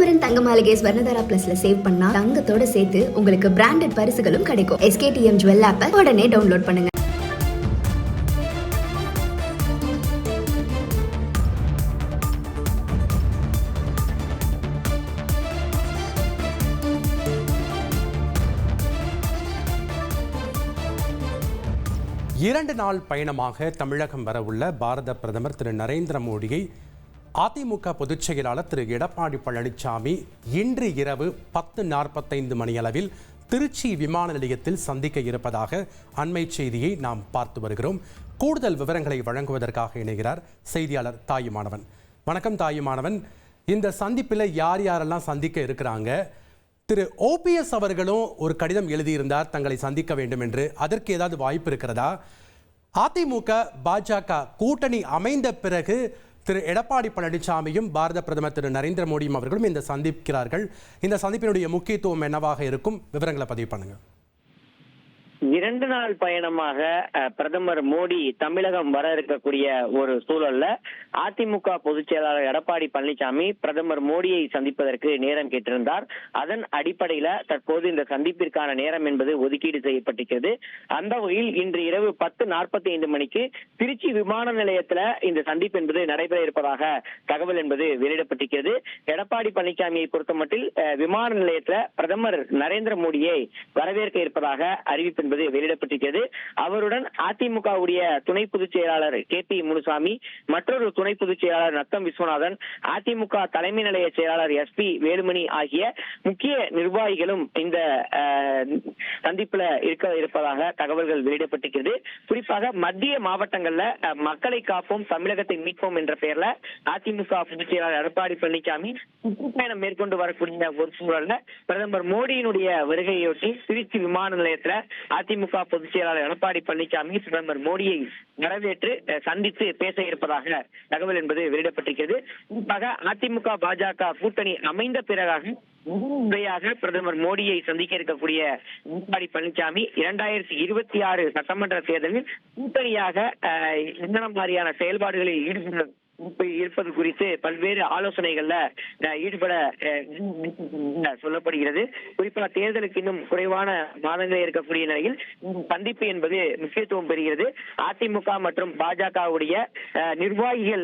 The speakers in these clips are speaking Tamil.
ஸ்ரீகுமரன் தங்க மாளிகை ஸ்வர்ணதாரா பிளஸ்ல சேவ் பண்ணா தங்கத்தோட சேர்த்து உங்களுக்கு பிராண்டட் பரிசுகளும் கிடைக்கும். SKTM ஜுவல் ஆப்பை உடனே டவுன்லோட் பண்ணுங்க. இரண்டு நாள் பயணமாக தமிழகம் வரவுள்ள பாரத பிரதமர் திரு நரேந்திர மோடியை அதிமுக பொதுச் செயலாளர் திரு எடப்பாடி பழனிசாமி இன்று இரவு 10:45 மணியளவில் திருச்சி விமான நிலையத்தில் சந்திக்க இருப்பதாக அண்மை செய்தியை நாம் பார்த்து வருகிறோம். கூடுதல் விவரங்களை வழங்குவதற்காக இணைகிறார் செய்தியாளர் தாயுமானவன். வணக்கம் தாயுமானவன். இந்த சந்திப்பில் யார் யாரெல்லாம் சந்திக்க இருக்கிறாங்க? திரு OPS அவர்களும் ஒரு கடிதம் எழுதியிருந்தார் தங்களை சந்திக்க வேண்டும் என்று. அதற்கு ஏதாவது வாய்ப்பு இருக்கிறதா? அதிமுக பாஜக கூட்டணி அமைந்த பிறகு திரு எடப்பாடி பழனிசாமியும் பாரத பிரதமர் திரு நரேந்திர மோடியும் அவர்களும் இந்த சந்திக்கிறார்கள். இந்த சந்திப்பினுடைய முக்கியத்துவம் என்னவாக இருக்கும்? விவரங்களை பதிவு பண்ணுங்க. இரண்டு நாள் பயணமாக பிரதமர் மோடி தமிழகம் வர இருக்கக்கூடிய ஒரு சூழல்ல அதிமுக பொதுச் செயலாளர் எடப்பாடி பழனிசாமி பிரதமர் மோடியை சந்திப்பதற்கு நேரம் கேட்டிருந்தார். அதன் அடிப்படையில தற்போது இந்த சந்திப்பிற்கான நேரம் என்பது ஒதுக்கீடு செய்யப்பட்டிருக்கிறது. அந்த வகையில் இன்று இரவு 10:45 மணிக்கு திருச்சி விமான நிலையத்துல இந்த சந்திப்பு என்பது நடைபெற இருப்பதாக தகவல் என்பது வெளியிடப்பட்டிருக்கிறது. எடப்பாடி பழனிசாமியை பொறுத்தமட்டில் விமான நிலையத்துல பிரதமர் நரேந்திர மோடியை வரவேற்க இருப்பதாக அறிவிப்பு வெளியிடப்பட்டிருக்கிறது. அவருடன் அதிமுகவுடைய துணை பொதுச் செயலாளர் KP முனுசாமி, மற்றொரு துணை பொதுச் செயலாளர் நத்தம் விஸ்வநாதன், அதிமுக தலைமை நிலைய செயலாளர் SP வேலுமணி ஆகிய முக்கிய நிர்வாகிகளும் இந்த சந்திப்புல இருப்பதாக தகவல்கள் வெளியிடப்பட்டிருக்கிறது. குறிப்பாக மத்திய மாவட்டங்கள்ல மக்களை காப்போம் தமிழகத்தை மீட்போம் என்ற பெயர்ல அதிமுக பொதுச் செயலாளர் எடப்பாடி பழனிசாமி சுற்றுப்பயணம் மேற்கொண்டு வரக்கூடிய ஒரு சூழல்ல பிரதமர் மோடியினுடைய வருகையொட்டி திருச்சி விமான நிலையத்துல அதிமுக பொதுச் செயலாளர் எடப்பாடி பழனிசாமி பிரதமர் மோடியை வரவேற்று சந்தித்து பேச இருப்பதாக தகவல் என்பது வெளியிடப்பட்டிருக்கிறது. குறிப்பாக அதிமுக பாஜக கூட்டணி அமைந்த பிறகாக முறையாக பிரதமர் மோடியை சந்திக்க இருக்கக்கூடிய எடப்பாடி பழனிசாமி 2026 சட்டமன்ற தேர்தலில் கூட்டணியாக என்னென்ன மாதிரியான செயல்பாடுகளில் இருப்பது குறித்து பல்வேறு ஆலோசனைகள்ல ஈடுபட சொல்லப்படுகிறது. குறிப்பாக தேர்தலுக்கு இன்னும் குறைவான மாதங்களே இருக்கக்கூடிய நிலையில் சந்திப்பு என்பது முக்கியத்துவம் பெறுகிறது. அதிமுக மற்றும் பாஜகவுடைய நிர்வாகிகள்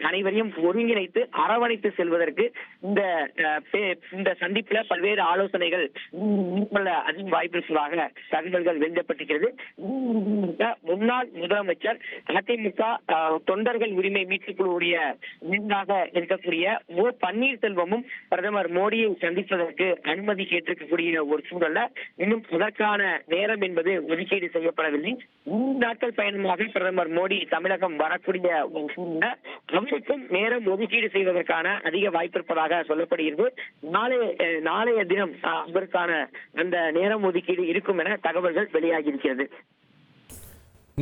அனைவரையும் ஒருங்கிணைத்து அரவணைத்து செல்வதற்கு இந்த சந்திப்புல பல்வேறு ஆலோசனைகள் அதிக வாய்ப்பு இருப்பதாக தகவல்கள் வெளியிடப்பட்டிருக்கிறது. முன்னாள் முதலமைச்சர் அதிமுக தொண்டர்கள் உரிமை மீட்புக் குழு இருக்கக்கூடிய பன்னீர்செல்வமும் பிரதமர் மோடியை சந்திப்பதற்கு அனுமதி கேட்டிருக்கக்கூடிய ஒரு சூழல்ல இன்னும் அதற்கான நேரம் என்பது ஒதுக்கீடு செய்யப்படவில்லை. 3 நாட்கள் பயணமாக பிரதமர் மோடி தமிழகம் வரக்கூடிய ஒரு சூழல்ல அவருக்கும் நேரம் ஒதுக்கீடு செய்வதற்கான அதிக வாய்ப்பு இருப்பதாக சொல்லப்படுகிறது. நாளைய தினம் அவருக்கான அந்த நேரம் ஒதுக்கீடு இருக்கும் என தகவல்கள் வெளியாகி இருக்கிறது.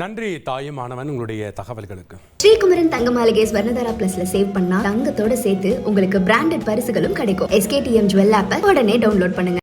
நன்றி தாயுமானவன் உங்களுடைய தகவல்களுக்கு. ஸ்ரீகுமரன் தங்க மாளிகை ஸ்வர்ணதாரா பிளஸ்ல சேவ் பண்ணா தங்கத்தோட சேர்த்து உங்களுக்கு பிராண்டட் பரிசுகளும் கிடைக்கும். SKTM ஜுவல் ஆப்பை உடனே டவுன்லோட் பண்ணுங்க.